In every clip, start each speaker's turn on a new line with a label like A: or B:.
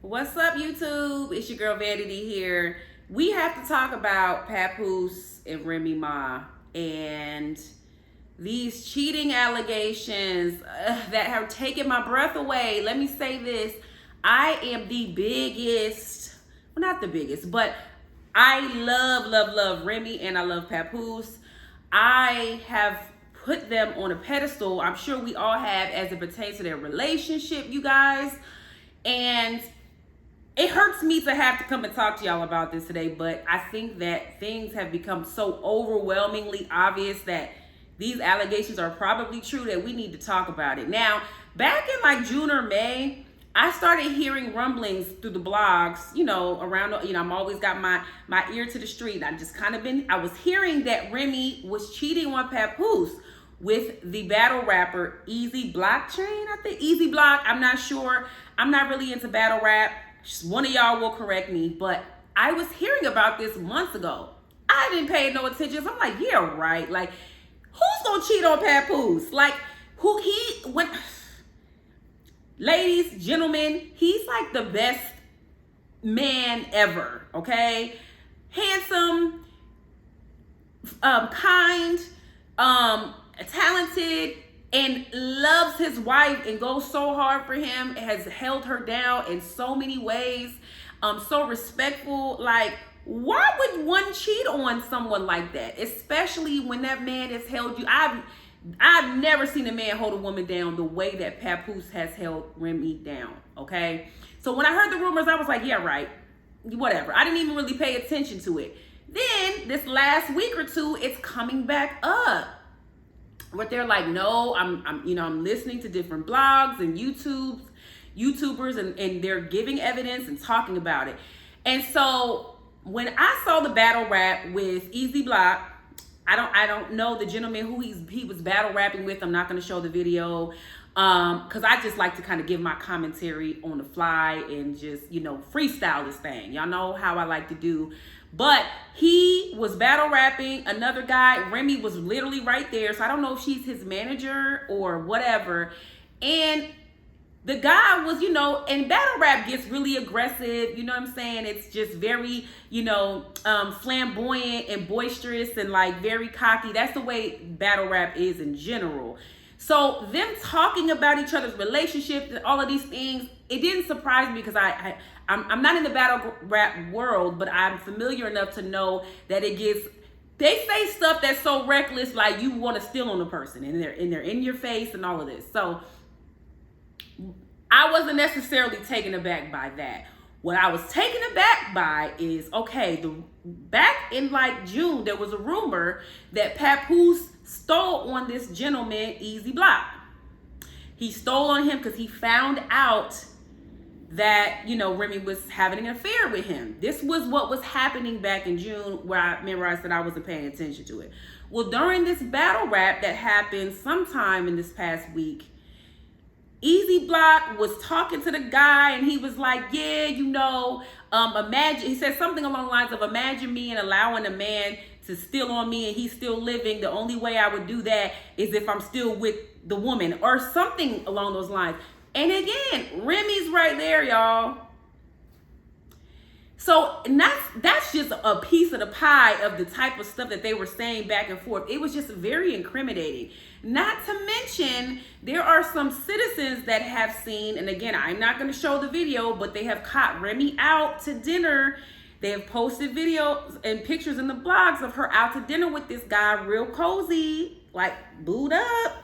A: What's up, YouTube? It's your girl Vanity here. We have to talk about Papoose and Remy Ma and these cheating allegations that have taken my breath away. Let me say this. I am the biggest, well, not the biggest, but I love Remy and I love Papoose. I have put them on a pedestal. I'm sure we all have as it pertains to their relationship, you guys. And it hurts me to have to come and talk to y'all about this today, but I think that things have become so overwhelmingly obvious that these allegations are probably true that we need to talk about it. Now, back in like June or May, I started hearing rumblings through the blogs, around, I'm always got my ear to the street. I was hearing that Remy was cheating on Papoose with the battle rapper Eazy Blockchain, I think. Eazy Block, I'm not sure. I'm not really into battle rap. One of y'all will correct me, but I was hearing about this months ago. I didn't pay no attention. So I'm like, yeah, right. Like, who's gonna cheat on Papoose? Like, ladies, gentlemen, he's like the best man ever, okay? Handsome, kind, talented, and loves his wife and goes so hard for him, has held her down in so many ways, so respectful. Like, why would one cheat on someone like that? Especially when that man has held you. I've never seen a man hold a woman down the way that Papoose has held Remy down, okay? So when I heard the rumors, I was like, yeah, right, whatever. I didn't even really pay attention to it. Then this last week or two, it's coming back up. But they're like, no, I'm listening to different blogs and YouTubers, and they're giving evidence and talking about it. And so when I saw the battle rap with Eazy Block, I don't know the gentleman who he was battle rapping with. I'm not going to show the video because I just like to kind of give my commentary on the fly and just, freestyle this thing. Y'all know how I like to do. But he was battle rapping another guy. Remy was literally right there. So I don't know if she's his manager or whatever. And the guy was, and battle rap gets really aggressive. You know what I'm saying? It's just very, flamboyant and boisterous and like very cocky. That's the way battle rap is in general. So them talking about each other's relationships and all of these things, it didn't surprise me because I'm not in the battle rap world, but I'm familiar enough to know that they say stuff that's so reckless, like you want to steal on a person, and they're in your face and all of this. So I wasn't necessarily taken aback by that. What I was taken aback by is, okay, back in like June, there was a rumor that Papoose stole on this gentleman, Eazy Block. He stole on him because he found out that, Remy was having an affair with him. This was what was happening back in June, where I remember I said I wasn't paying attention to it. Well, during this battle rap that happened sometime in this past week, Eazy Block was talking to the guy and he was like, yeah, imagine, he said something along the lines of, imagine me and allowing a man to steal on me and he's still living. The only way I would do that is if I'm still with the woman, or something along those lines. And again, Remy's right there, y'all. So that's just a piece of the pie of the type of stuff that they were saying back and forth. It was just very incriminating. Not to mention, there are some citizens that have seen, and again, I'm not going to show the video, but they have caught Remy out to dinner. They have posted videos and pictures in the blogs of her out to dinner with this guy, real cozy, like booed up,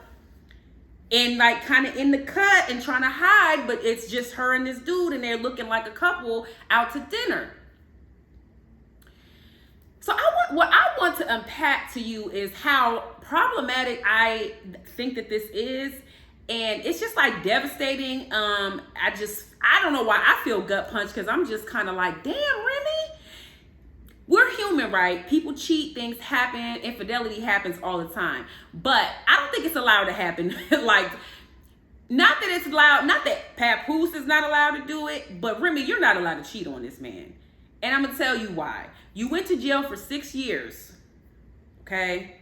A: and like kind of in the cut and trying to hide, but it's just her and this dude, and they're looking like a couple out to dinner. So what I want to unpack to you is how problematic I think that this is, and it's just like devastating. I don't know why I feel gut punched, because I'm just kind of like, damn, Remy. We're human, right? People cheat, things happen, infidelity happens all the time. But I don't think it's allowed to happen. Like, not that it's allowed, not that Papoose is not allowed to do it, but Remy, you're not allowed to cheat on this man. And I'm going to tell you why. You went to jail for 6 years, okay?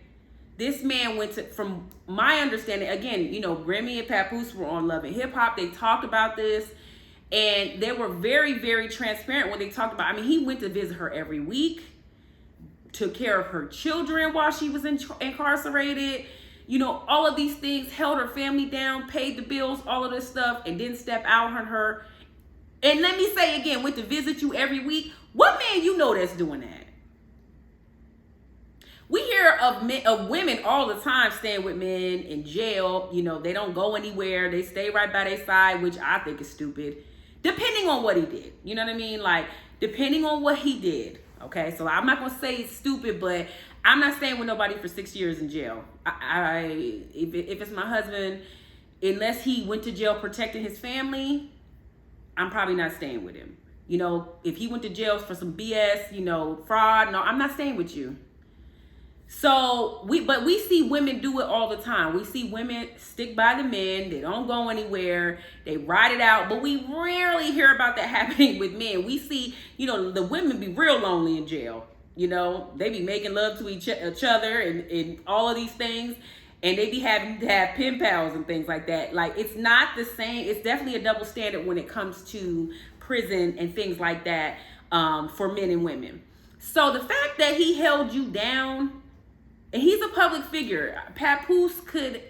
A: This man went to, from my understanding, again, Remy and Papoose were on Love and Hip Hop. They talked about this. And they were very, very transparent when they talked about, I mean, he went to visit her every week, took care of her children while she was incarcerated. You know, all of these things, held her family down, paid the bills, all of this stuff, and didn't step out on her. And let me say again, went to visit you every week. What man you know that's doing that? We hear of women all the time staying with men in jail. You know, they don't go anywhere. They stay right by their side, which I think is stupid. Depending on what he did. You know what I mean? Like, depending on what he did. Okay, so I'm not going to say it's stupid, but I'm not staying with nobody for 6 years in jail. If it's my husband, unless he went to jail protecting his family, I'm probably not staying with him. You know, if he went to jail for some BS, you know, fraud, no, I'm not staying with you. So we see women do it all the time. We see women stick by the men. They don't go anywhere. They ride it out. But we rarely hear about that happening with men. We see, you know, the women be real lonely in jail. You know, they be making love to each other and all of these things. And they be having to have pen pals and things like that. Like, it's not the same. It's definitely a double standard when it comes to prison and things like that for men and women. So the fact that he held you down, and he's a public figure. Papoose could,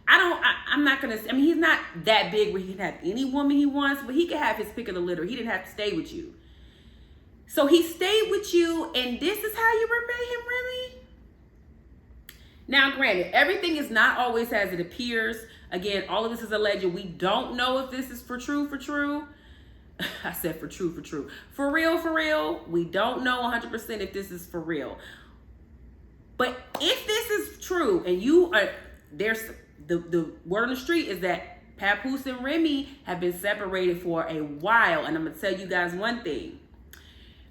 A: I'm not going to, I mean, he's not that big where he can have any woman he wants, but he could have his pick of the litter. He didn't have to stay with you. So he stayed with you, and this is how you repay him, Remy? Now, granted, everything is not always as it appears. Again, all of this is alleged. We don't know if this is for true. I said for true. For real. We don't know 100% if this is for real. But if this is true, and you are, there's the word on the street is that Papoose and Remy have been separated for a while. And I'm going to tell you guys one thing.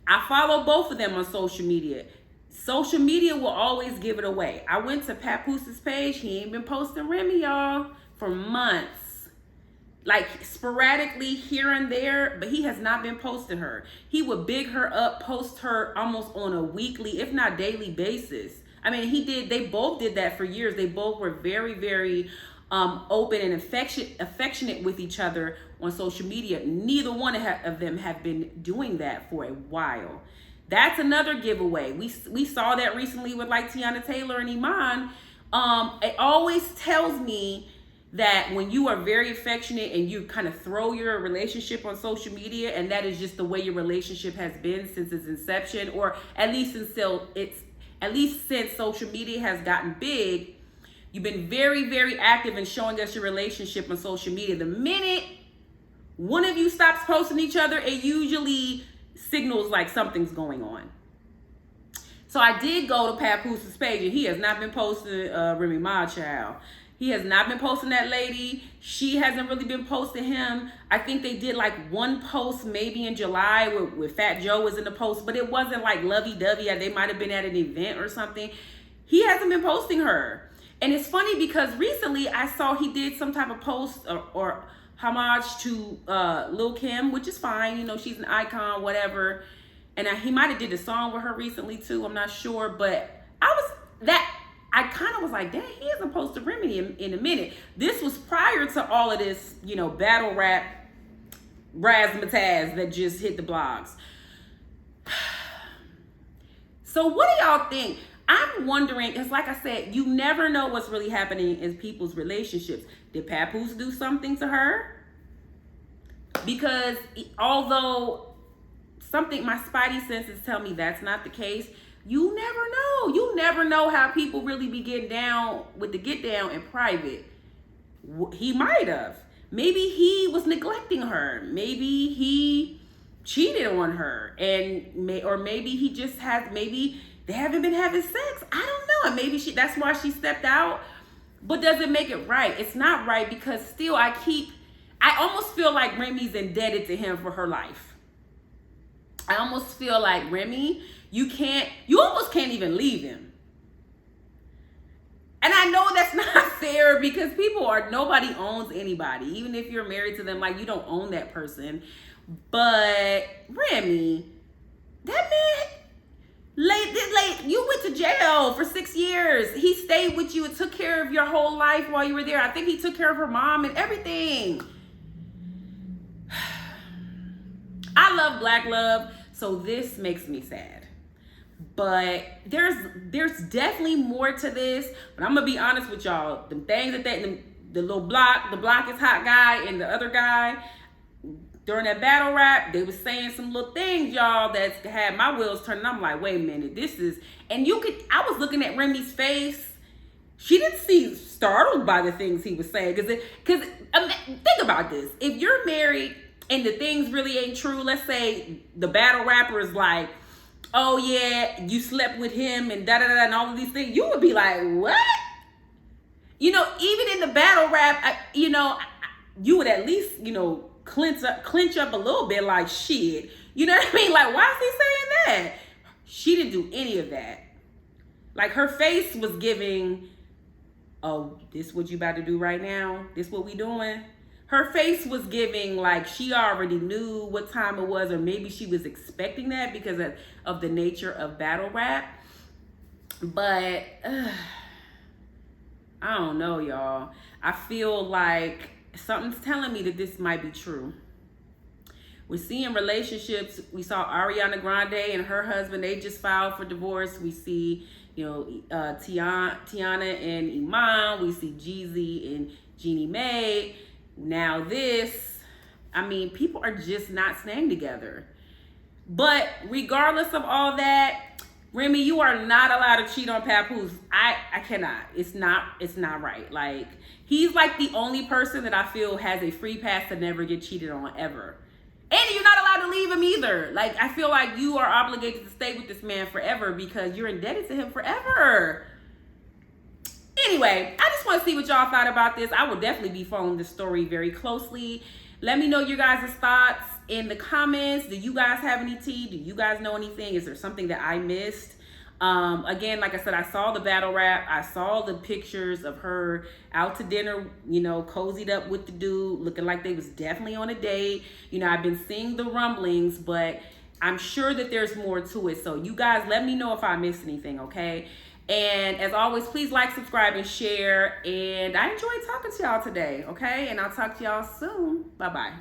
A: I follow both of them on social media. Social media will always give it away. I went to Papoose's page. He ain't been posting Remy, y'all, for months. Like, sporadically here and there, but he has not been posting her. He would big her up, post her almost on a weekly, if not daily basis. I mean, they both did that for years. They both were very, very open and affectionate with each other on social media. Neither one of them have been doing that for a while. That's another giveaway. We saw that recently with like Tiana Taylor and Iman. It always tells me that when you are very affectionate and you kind of throw your relationship on social media, and that is just the way your relationship has been since its inception, or at least since social media has gotten big, you've been very, very active in showing us your relationship on social media. The minute one of you stops posting each other, it usually signals like something's going on. So I did go to Papoose's page, and he has not been posting Remy Ma, child. He has not been posting that lady. She hasn't really been posting him. I think they did like one post maybe in July where Fat Joe was in the post, but it wasn't like lovey-dovey. They might have been at an event or something. He hasn't been posting her. And it's funny because recently I saw he did some type of post or homage to Lil' Kim, which is fine. You know, she's an icon, whatever. And he might have did a song with her recently too. I'm not sure, but I kind of was like, dang, he hasn't posted Remy in a minute. This was prior to all of this, you know, battle rap razzmatazz that just hit the blogs. So what do y'all think? I'm wondering, because like I said, you never know what's really happening in people's relationships. Did Papoose do something to her? Because although my spidey senses tell me that's not the case, you never know. You never know how people really be getting down with the get down in private. He might have. Maybe he was neglecting her. Maybe he cheated on her. Or maybe he just maybe they haven't been having sex. I don't know. And maybe that's why she stepped out. But does it make it right? It's not right, because still I almost feel like Remy's indebted to him for her life. I almost feel like Remy, you almost can't even leave him. And I know that's not fair, because nobody owns anybody. Even if you're married to them, like, you don't own that person. But Remy, that man, you went to jail for 6 years. He stayed with you and took care of your whole life while you were there. I think he took care of her mom and everything. love black love, so this makes me sad. But there's definitely more to this. But I'm gonna be honest with y'all. The things that the little block, the block is hot guy and the other guy, during that battle rap, they was saying some little things, y'all, that had my wheels turning. I'm like, wait a minute, this is, and I was looking at Remy's face. She didn't seem startled by the things he was saying. Because think about this. If you're married and the things really ain't true, let's say the battle rapper is like, oh yeah, you slept with him and da-da-da and all of these things, you would be like, what? You know, even in the battle rap, you know, you would at least, you know, clench up a little bit, like, shit. You know what I mean? Like, why is he saying that? She didn't do any of that. Like, her face was giving, oh, this what you about to do right now? This what we doing? Her face was giving like she already knew what time it was, or maybe she was expecting that because of the nature of battle rap. But I don't know, y'all. I feel like something's telling me that this might be true. We're seeing relationships. We saw Ariana Grande and her husband, they just filed for divorce. We see, you know, Tiana and Iman. We see Geezy and Jeannie Mae. Now this, I mean, people are just not staying together. But regardless of all that, Remy, you are not allowed to cheat on Papoose. I cannot. It's not right. Like, he's like the only person that I feel has a free pass to never get cheated on ever. And you're not allowed to leave him either. Like, I feel like you are obligated to stay with this man forever because you're indebted to him forever. Anyway, I just want to see what y'all thought about this. I will definitely be following this story very closely. Let me know your guys' thoughts in the comments. Do you guys have any tea? Do you guys know anything? Is there something that I missed? Again, like I said, I saw the battle rap. I saw the pictures of her out to dinner, you know, cozied up with the dude, looking like they was definitely on a date. You know, I've been seeing the rumblings, but I'm sure that there's more to it. So you guys, let me know if I missed anything, okay? And as always, please like, subscribe, and share. And I enjoyed talking to y'all today, okay? And I'll talk to y'all soon. Bye-bye.